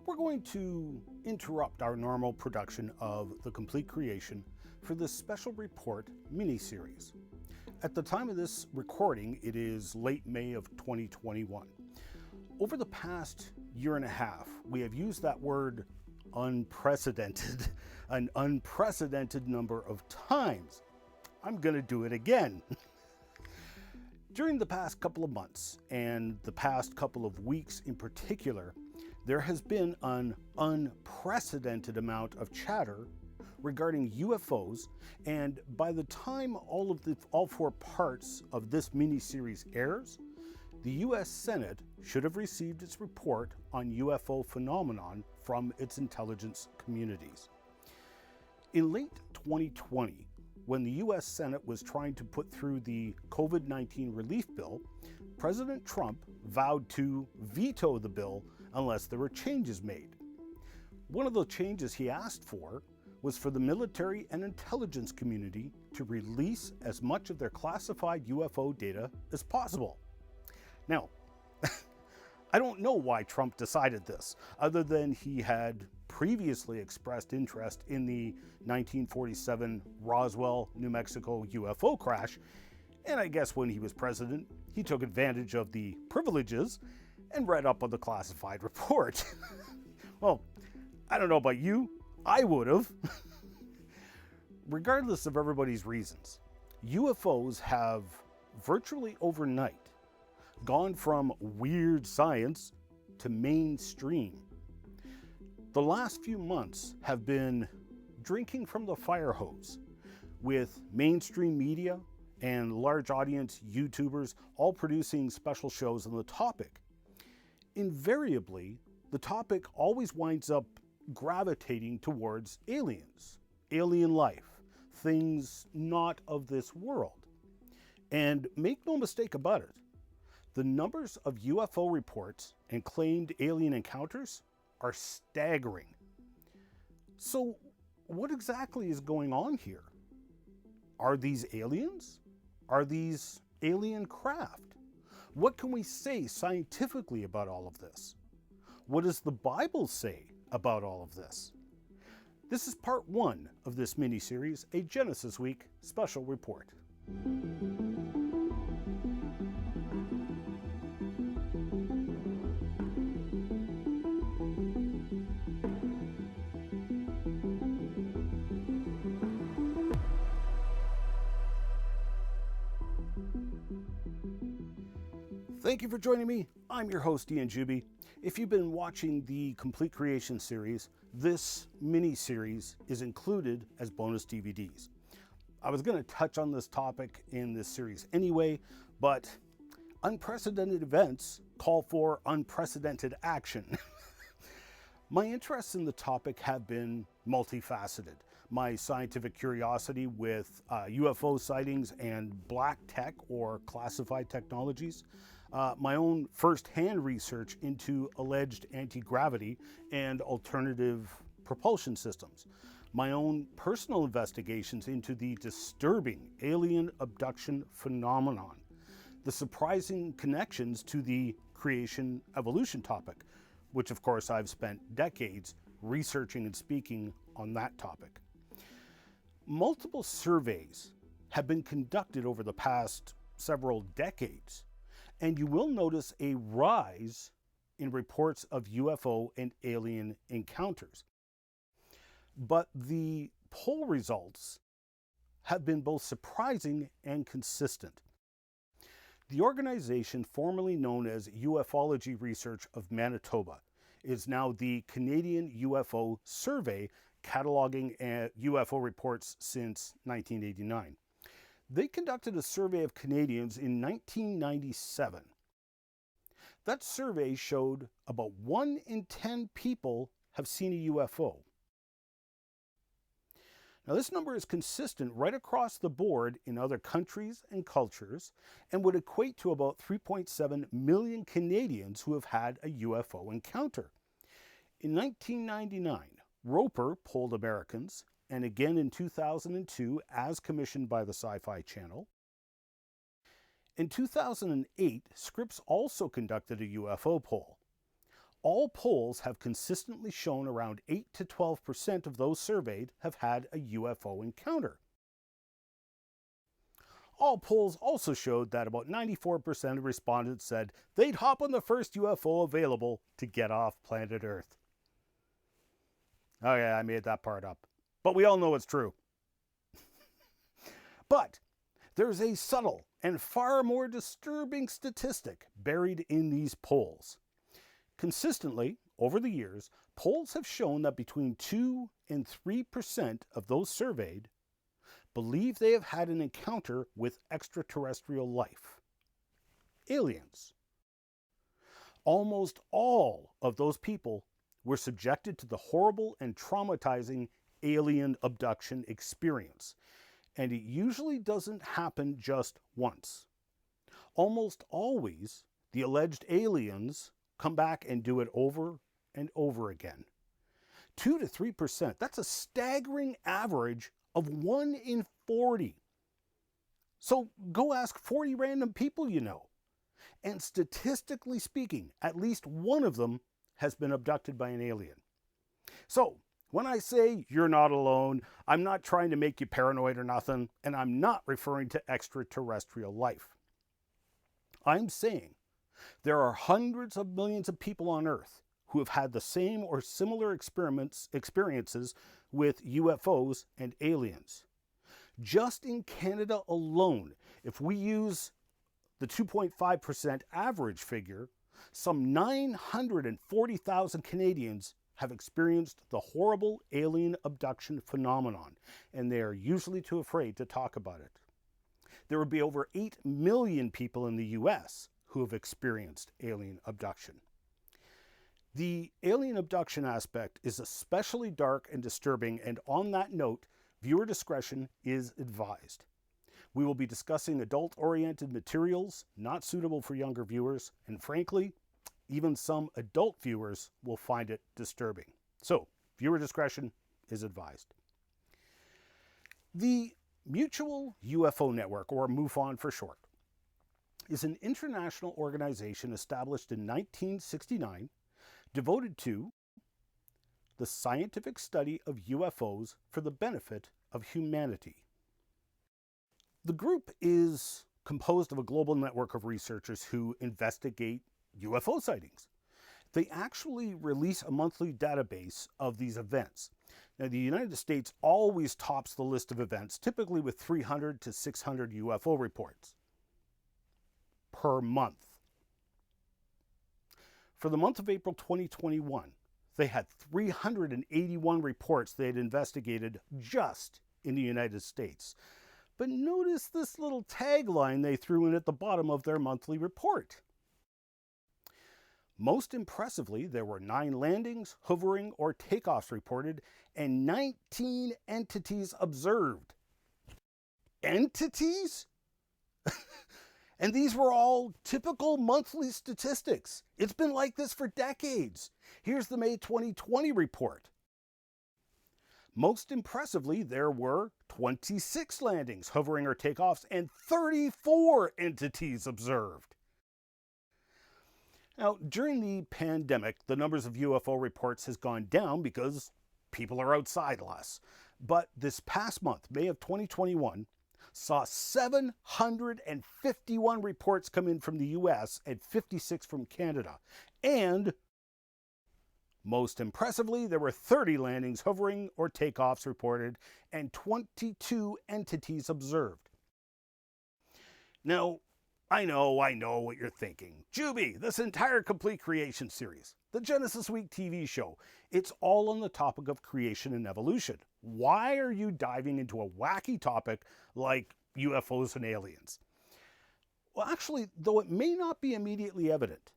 We're going to interrupt our normal production of The Complete Creation for this special report mini-series. At the time of this recording, it is late May of 2021. Over the past year and a half, we have used that word unprecedented an unprecedented number of times. I'm going to do it again. During the past couple of months, and the past couple of weeks in particular, there has been an unprecedented amount of chatter regarding UFOs, and by the time all four parts of this mini-series airs, the U.S. Senate should have received its report on UFO phenomenon from its intelligence communities. In late 2020, when the U.S. Senate was trying to put through the COVID-19 relief bill, President Trump vowed to veto the bill unless there were changes made. One of the changes he asked for was for the military and intelligence community to release as much of their classified UFO data as possible. Now, I don't know why Trump decided this, other than he had previously expressed interest in the 1947 Roswell, New Mexico UFO crash, and I guess when he was president, he took advantage of the privileges and read up on the classified report. Well, I don't know about you, I would have. Regardless of everybody's reasons, UFOs have virtually overnight gone from weird science to mainstream. The last few months have been drinking from the fire hose, with mainstream media and large audience YouTubers all producing special shows on the topic. Invariably, the topic always winds up gravitating towards aliens, alien life, things not of this world. And make no mistake about it, the numbers of UFO reports and claimed alien encounters are staggering. So, what exactly is going on here? Are these aliens? Are these alien craft? What can we say scientifically about all of this? What does the Bible say about all of this? This is part one of this mini-series, a Genesis Week special report. Thank you for joining me. I'm your host, Ian Juby. If you've been watching the Complete Creation series, this mini-series is included as bonus DVDs. I was going to touch on this topic in this series anyway, but unprecedented events call for unprecedented action. My interests in the topic have been multifaceted. My scientific curiosity with UFO sightings and black tech or classified technologies, my own first-hand research into alleged anti-gravity and alternative propulsion systems, my own personal investigations into the disturbing alien abduction phenomenon, the surprising connections to the creation evolution topic, which of course I've spent decades researching and speaking on that topic. Multiple surveys have been conducted over the past several decades, and you will notice a rise in reports of UFO and alien encounters. But the poll results have been both surprising and consistent. The organization formerly known as Ufology Research of Manitoba is now the Canadian UFO Survey, cataloging UFO reports since 1989. They conducted a survey of Canadians in 1997. That survey showed about 1 in 10 people have seen a UFO. Now, this number is consistent right across the board in other countries and cultures and would equate to about 3.7 million Canadians who have had a UFO encounter. In 1999, Roper polled Americans, and again in 2002 as commissioned by the Sci-Fi Channel. In 2008, Scripps also conducted a UFO poll. All polls have consistently shown around 8 to 12% of those surveyed have had a UFO encounter. All polls also showed that about 94% of respondents said they'd hop on the first UFO available to get off planet Earth. Oh yeah, I made that part up. But we all know it's true. But there's a subtle and far more disturbing statistic buried in these polls. Consistently, over the years, polls have shown that between 2 and 3% of those surveyed believe they have had an encounter with extraterrestrial life. Aliens. Almost all of those people were subjected to the horrible and traumatizing alien abduction experience. And it usually doesn't happen just once. Almost always, the alleged aliens come back and do it over and over again. 2 to 3%, that's a staggering average of 1 in 40. So go ask 40 random people you know. And statistically speaking, at least one of them has been abducted by an alien. So when I say you're not alone, I'm not trying to make you paranoid or nothing, and I'm not referring to extraterrestrial life. I'm saying there are hundreds of millions of people on Earth who have had the same or similar experiences with UFOs and aliens. Just in Canada alone, if we use the 2.5% average figure, some 940,000 Canadians have experienced the horrible alien abduction phenomenon, and they are usually too afraid to talk about it. There would be over 8 million people in the US who have experienced alien abduction. The alien abduction aspect is especially dark and disturbing, and on that note, viewer discretion is advised. We will be discussing adult-oriented materials not suitable for younger viewers, and frankly, even some adult viewers will find it disturbing. So, viewer discretion is advised. The Mutual UFO Network, or MUFON for short, is an international organization established in 1969 devoted to the scientific study of UFOs for the benefit of humanity. The group is composed of a global network of researchers who investigate UFO sightings. They actually release a monthly database of these events. Now, the United States always tops the list of events, typically with 300 to 600 UFO reports per month. For the month of April 2021, they had 381 reports they had investigated just in the United States. But notice this little tagline they threw in at the bottom of their monthly report. Most impressively, there were 9 landings, hovering, or takeoffs reported, and 19 entities observed. Entities? And these were all typical monthly statistics. It's been like this for decades. Here's the May 2020 report. Most impressively, there were 26 landings, hovering, or takeoffs, and 34 entities observed. Now, during the pandemic, the numbers of UFO reports has gone down because people are outside less. But this past month, May of 2021, saw 751 reports come in from the US and 56 from Canada. And most impressively, there were 30 landings, hovering, or takeoffs reported, and 22 entities observed. Now, I know what you're thinking. Juby, this entire Complete Creation series, the Genesis Week TV show, it's all on the topic of creation and evolution. Why are you diving into a wacky topic like UFOs and aliens? Well, actually, though it may not be immediately evident,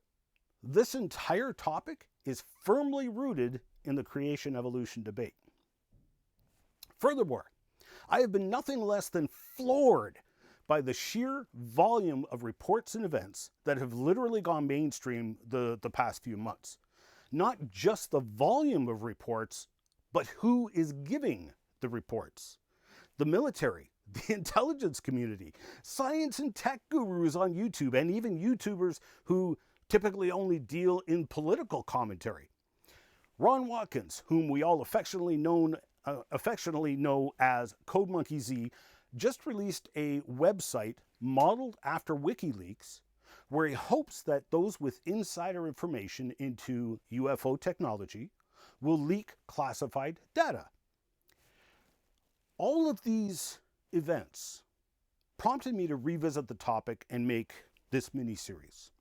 this entire topic is firmly rooted in the creation-evolution debate. Furthermore, I have been nothing less than floored by the sheer volume of reports and events that have literally gone mainstream the past few months. Not just the volume of reports, but who is giving the reports. The military, the intelligence community, science and tech gurus on YouTube, and even YouTubers who typically only deal in political commentary. Ron Watkins, whom we all affectionately know as CodemonkeyZ, just released a website modeled after WikiLeaks, where he hopes that those with insider information into UFO technology will leak classified data. All of these events prompted me to revisit the topic and make this mini-series.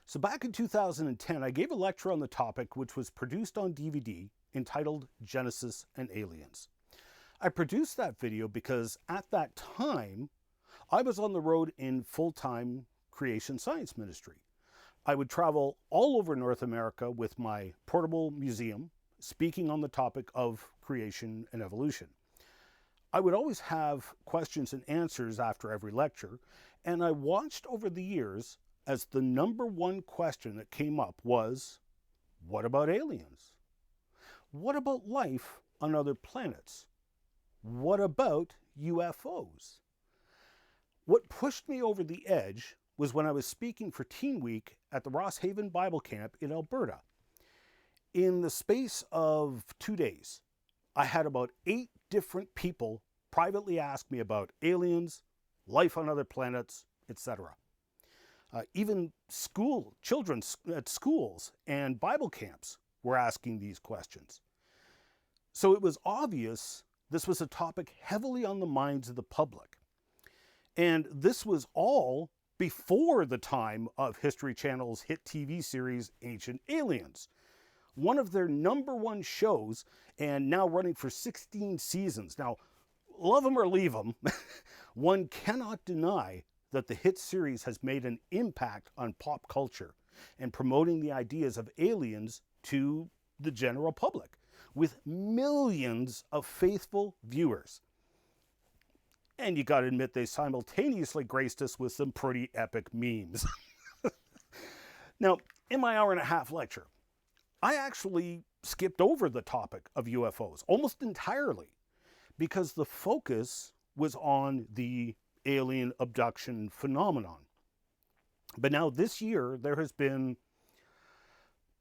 So back in 2010, I gave a lecture on the topic, which was produced on DVD, entitled Genesis and Aliens. I produced that video because at that time, I was on the road in full-time creation science ministry. I would travel all over North America with my portable museum, speaking on the topic of creation and evolution. I would always have questions and answers after every lecture, and I watched over the years as the number one question that came up was, what about aliens? What about life on other planets? What about UFOs? What pushed me over the edge was when I was speaking for Teen Week at the Ross Haven Bible Camp in Alberta. In the space of 2 days, I had about 8 different people privately ask me about aliens, life on other planets, etc. Even children at schools and Bible camps were asking these questions. So it was obvious this was a topic heavily on the minds of the public. And this was all before the time of History Channel's hit TV series Ancient Aliens. One of their number one shows, and now running for 16 seasons. Now, love them or leave them, one cannot deny that the hit series has made an impact on pop culture and promoting the ideas of aliens to the general public, with millions of faithful viewers. And you gotta admit, they simultaneously graced us with some pretty epic memes. Now, in my hour-and-a-half lecture, I actually skipped over the topic of UFOs almost entirely because the focus was on the alien abduction phenomenon. But now this year, there has been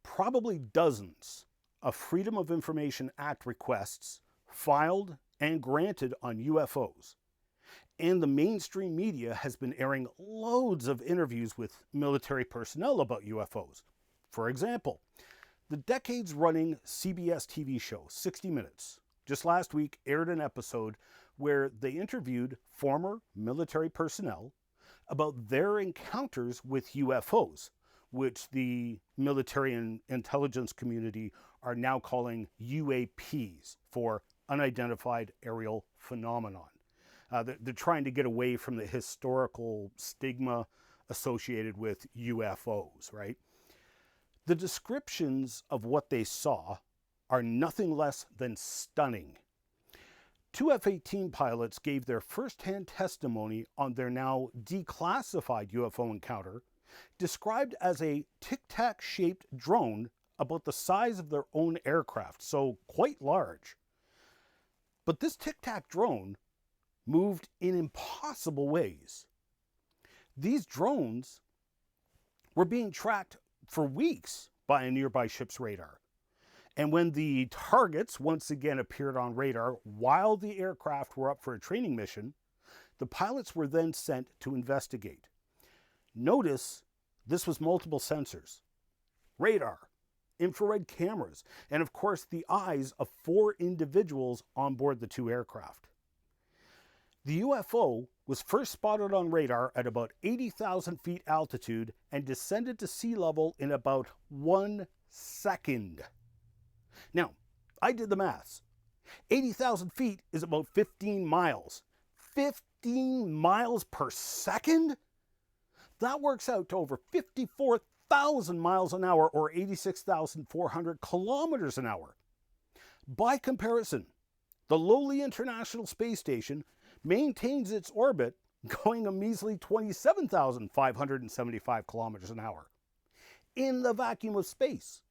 probably dozens of Freedom of Information Act requests filed and granted on UFOs. And the mainstream media has been airing loads of interviews with military personnel about UFOs. For example, the decades-running CBS TV show, 60 Minutes, just last week aired an episode where they interviewed former military personnel about their encounters with UFOs, which the military and intelligence community are now calling UAPs, for unidentified aerial phenomenon. They're trying to get away from the historical stigma associated with UFOs, right? The descriptions of what they saw are nothing less than stunning. 2 F-18 pilots gave their first-hand testimony on their now declassified UFO encounter, described as a tic-tac-shaped drone about the size of their own aircraft, so quite large. But this tic-tac drone moved in impossible ways. These drones were being tracked for weeks by a nearby ship's radar. And when the targets once again appeared on radar while the aircraft were up for a training mission, the pilots were then sent to investigate. Notice this was multiple sensors: radar, infrared cameras, and of course the eyes of 4 individuals on board the 2 aircraft. The UFO was first spotted on radar at about 80,000 feet altitude and descended to sea level in about 1 second. Now, I did the maths. 80,000 feet is about 15 miles. 15 miles per second? That works out to over 54,000 miles an hour, or 86,400 kilometers an hour. By comparison, the lowly International Space Station maintains its orbit going a measly 27,575 kilometers an hour in the vacuum of space.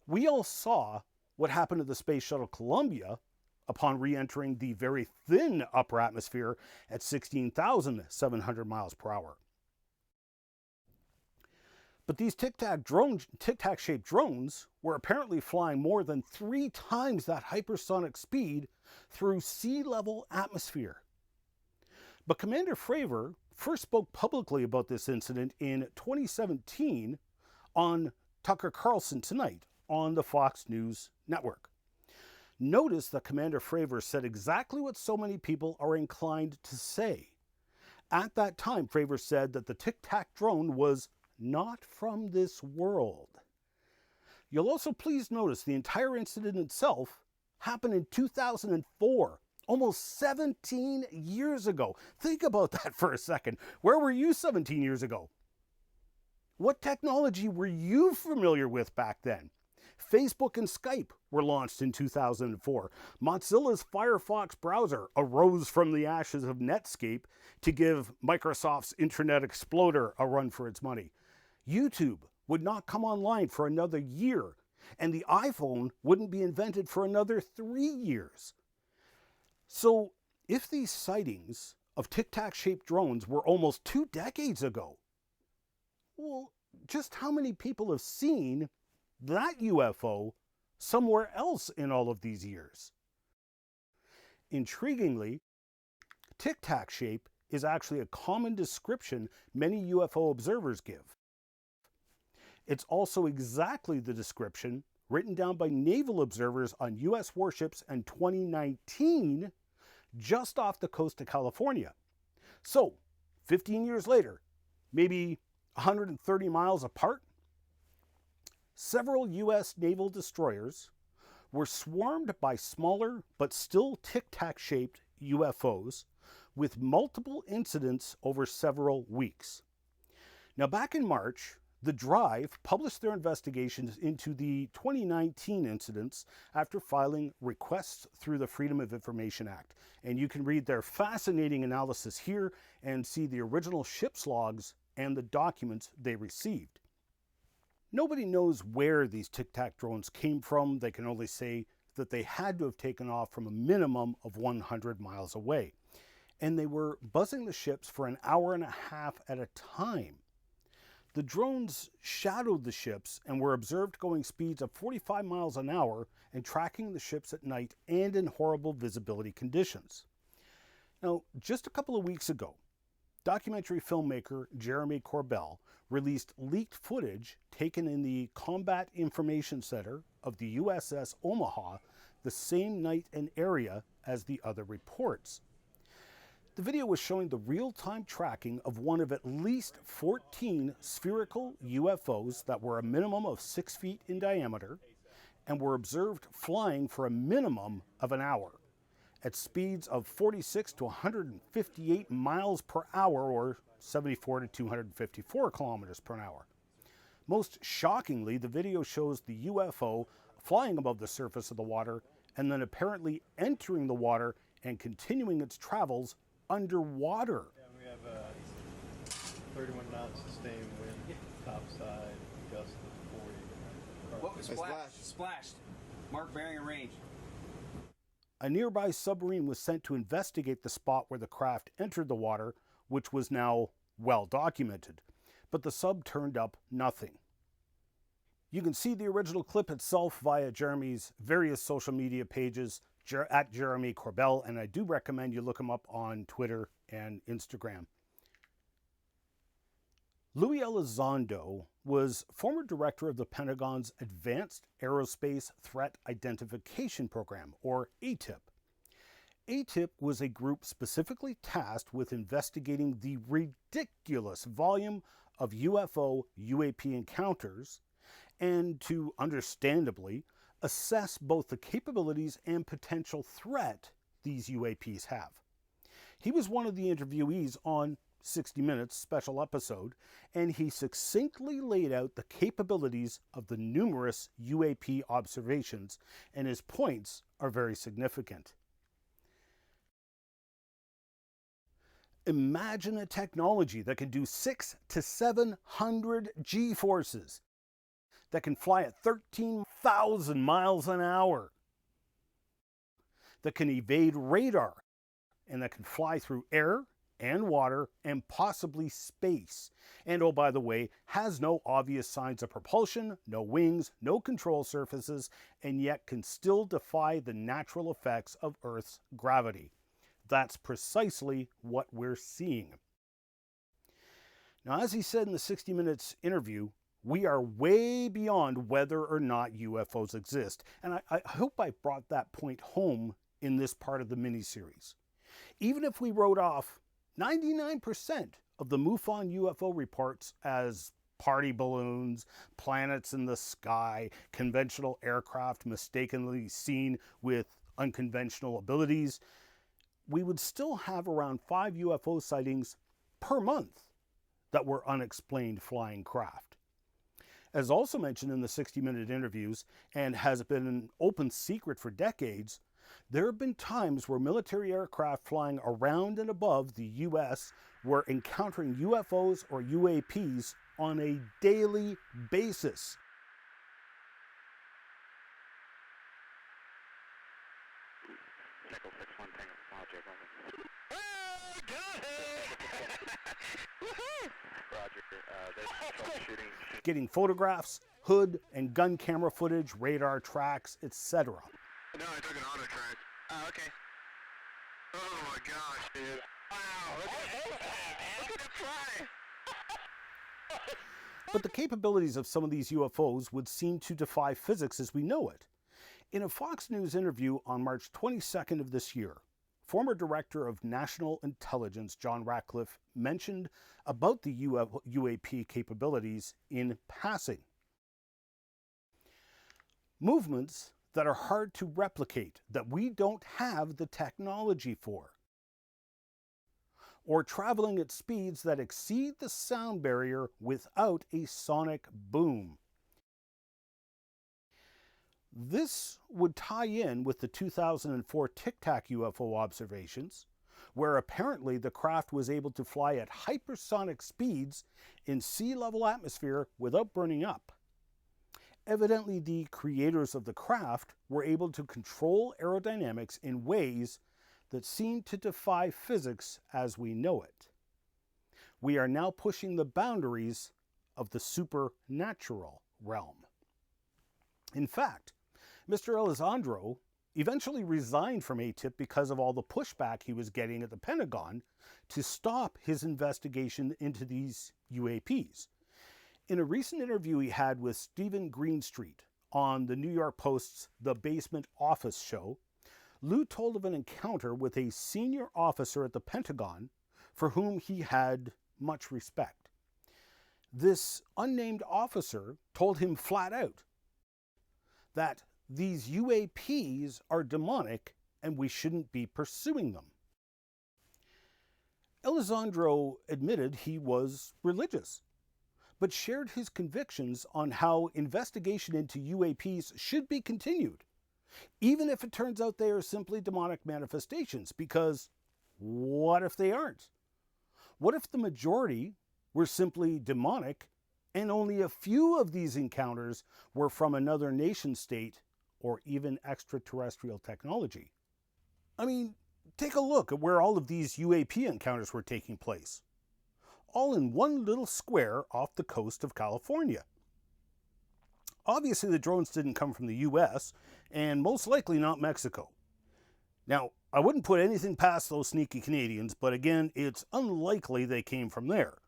We all saw what happened to the Space Shuttle Columbia upon re-entering the very thin upper atmosphere at 16,700 miles per hour. But these tic-tac shaped drones were apparently flying more than 3 times that hypersonic speed through sea level atmosphere. But Commander Fravor first spoke publicly about this incident in 2017 on Tucker Carlson Tonight on the Fox News network. Notice that Commander Fravor said exactly what so many people are inclined to say. At that time, Fravor said that the tic-tac drone was not from this world. You'll also please notice the entire incident itself happened in 2004, almost 17 years ago. Think about that for a second. Where were you 17 years ago? What technology were you familiar with back then? Facebook and Skype were launched in 2004. Mozilla's Firefox browser arose from the ashes of Netscape to give Microsoft's Internet Explorer a run for its money. YouTube would not come online for another year, and the iPhone wouldn't be invented for another 3 years. So, if these sightings of tic-tac shaped drones were almost 2 decades ago, well, just how many people have seen that UFO somewhere else in all of these years? Intriguingly, tic-tac shape is actually a common description many UFO observers give. It's also exactly the description written down by naval observers on U.S. warships in 2019 just off the coast of California. So, 15 years later, maybe 130 miles apart, several U.S. naval destroyers were swarmed by smaller but still tic-tac shaped UFOs with multiple incidents over several weeks. Now, back in March, The Drive published their investigations into the 2019 incidents after filing requests through the Freedom of Information Act. And you can read their fascinating analysis here and see the original ship's logs and the documents they received. Nobody knows where these tic-tac drones came from. They can only say that they had to have taken off from a minimum of 100 miles away. And they were buzzing the ships for an hour and a half at a time. The drones shadowed the ships and were observed going speeds of 45 miles an hour and tracking the ships at night and in horrible visibility conditions. Now, just a couple of weeks ago, documentary filmmaker Jeremy Corbell released leaked footage taken in the Combat Information Center of the USS Omaha the same night and area as the other reports. The video was showing the real-time tracking of one of at least 14 spherical UFOs that were a minimum of 6 feet in diameter and were observed flying for a minimum of an hour at speeds of 46 to 158 miles per hour or 74 to 254 kilometers per hour. Most shockingly, the video shows the UFO flying above the surface of the water and then apparently entering the water and continuing its travels underwater. Yeah, we have 31 knots sustained wind, topside, gust of 40. Whoa, splashed. Mark bearing and range. A nearby submarine was sent to investigate the spot where the craft entered the water, which was now well documented. But the sub turned up nothing. You can see the original clip itself via Jeremy's various social media pages at Jeremy Corbell, and I do recommend you look him up on Twitter and Instagram. Louis Elizondo was former director of the Pentagon's Advanced Aerospace Threat Identification Program, or ATIP. ATIP was a group specifically tasked with investigating the ridiculous volume of UFO UAP encounters and to, understandably, assess both the capabilities and potential threat these UAPs have. He was one of the interviewees on 60 Minutes special episode, and he succinctly laid out the capabilities of the numerous UAP observations, and his points are very significant. Imagine a technology that can do 600 to 700 G-forces, that can fly at 13,000 miles an hour, that can evade radar, and that can fly through air and water and possibly space. And oh, by the way, has no obvious signs of propulsion, no wings, no control surfaces, and yet can still defy the natural effects of Earth's gravity. That's precisely what we're seeing. Now, as he said in the 60 Minutes interview, we are way beyond whether or not UFOs exist. And I hope I brought that point home in this part of the miniseries. Even if we wrote off 99% of the MUFON UFO reports as party balloons, planets in the sky, conventional aircraft mistakenly seen with unconventional abilities, we would still have around 5 UFO sightings per month that were unexplained flying craft. As also mentioned in the 60-minute interviews, and has been an open secret for decades, there have been times where military aircraft flying around and above the U.S. were encountering UFOs or UAPs on a daily basis. Getting photographs, hood and gun camera footage, radar tracks, etc. No, I took an auto track. Oh, okay. Oh my gosh, dude. Wow, look at it fly. But the capabilities of some of these UFOs would seem to defy physics as we know it. In a Fox News interview on March 22nd of this year, former Director of National Intelligence John Ratcliffe mentioned about the UAP capabilities in passing. Movements that are hard to replicate, that we don't have the technology for. Or traveling at speeds that exceed the sound barrier without a sonic boom. This would tie in with the 2004 Tic Tac UFO observations, where apparently the craft was able to fly at hypersonic speeds in sea-level atmosphere without burning up. Evidently, the creators of the craft were able to control aerodynamics in ways that seem to defy physics as we know it. We are now pushing the boundaries of the supernatural realm. In fact, Mr. Elizondo eventually resigned from ATIP because of all the pushback he was getting at the Pentagon to stop his investigation into these UAPs. In a recent interview he had with Stephen Greenstreet on the New York Post's The Basement Office show, Lou told of an encounter with a senior officer at the Pentagon for whom he had much respect. This unnamed officer told him flat out that these UAPs are demonic and we shouldn't be pursuing them. Elizondo admitted he was religious, but shared his convictions on how investigation into UAPs should be continued, even if it turns out they are simply demonic manifestations, because what if they aren't? What if the majority were simply demonic and only a few of these encounters were from another nation state or even extraterrestrial technology? I mean, take a look at where all of these UAP encounters were taking place. All in one little square off the coast of California. Obviously, the drones didn't come from the US, and most likely not Mexico. Now, I wouldn't put anything past those sneaky Canadians, but again, it's unlikely they came from there.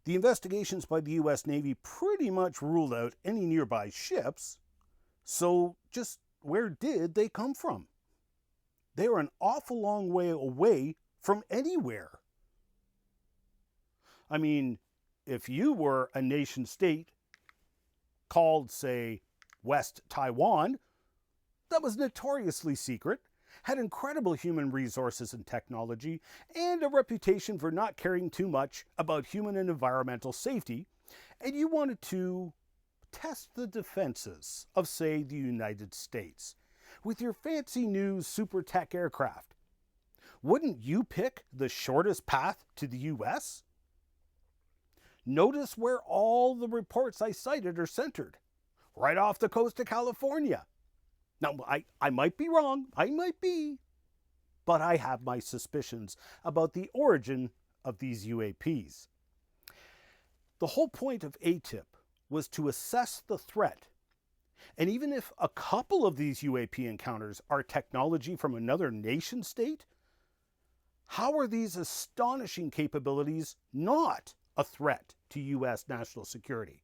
The investigations by the US Navy pretty much ruled out any nearby ships, so just where did they come from? They were an awful long way away from anywhere. I mean, if you were a nation state called, say, West Taiwan, that was notoriously secret, had incredible human resources and technology, and a reputation for not caring too much about human and environmental safety, and you wanted to test the defenses of, say, the United States with your fancy new super tech aircraft, wouldn't you pick the shortest path to the US? Notice where all the reports I cited are centered, right off the coast of California. Now, I might be wrong, I might be, but I have my suspicions about the origin of these UAPs. The whole point of ATIP was to assess the threat. And even if a couple of these UAP encounters are technology from another nation state, how are these astonishing capabilities not a threat to U.S. national security?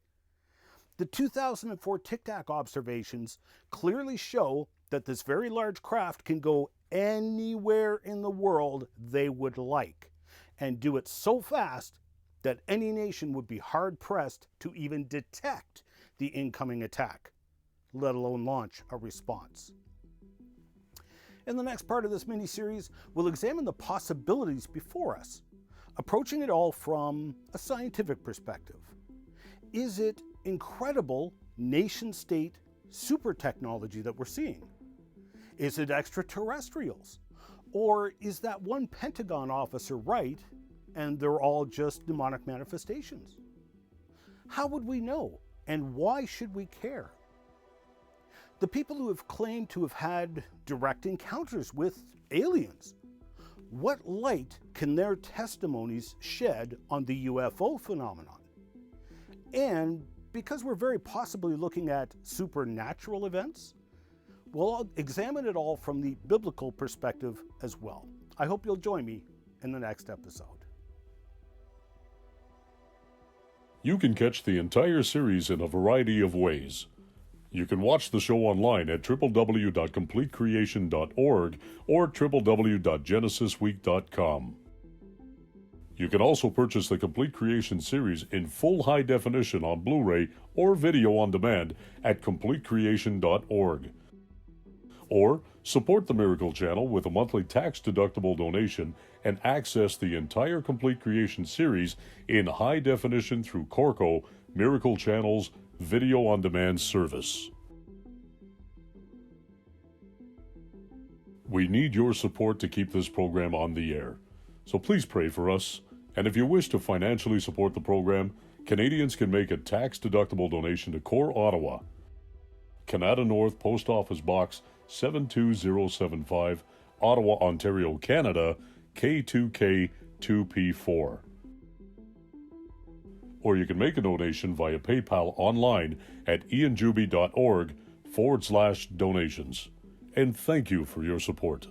The 2004 Tic Tac observations clearly show that this very large craft can go anywhere in the world they would like, and do it so fast that any nation would be hard-pressed to even detect the incoming attack, let alone launch a response. In the next part of this mini-series, we'll examine the possibilities before us, approaching it all from a scientific perspective. Is it incredible nation-state super technology that we're seeing? Is it extraterrestrials? Or is that one Pentagon officer right and they're all just demonic manifestations? How would we know, and why should we care? The people who have claimed to have had direct encounters with aliens, what light can their testimonies shed on the UFO phenomenon? And because we're very possibly looking at supernatural events, we'll examine it all from the biblical perspective as well. I hope you'll join me in the next episode. You can catch the entire series in a variety of ways. You can watch the show online at www.completecreation.org or www.genesisweek.com. You can also purchase the Complete Creation series in full high definition on Blu-ray or video on demand at completecreation.org. Or support the Miracle Channel with a monthly tax-deductible donation and access the entire Complete Creation series in high definition through Corco, Miracle Channel's video on demand service. We need your support to keep this program on the air, so please pray for us. And if you wish to financially support the program, Canadians can make a tax-deductible donation to Core Ottawa, Canada North Post Office Box 72075, Ottawa, Ontario, Canada, K2K2P4. Or you can make a donation via PayPal online at ianjuby.org/donations. And thank you for your support.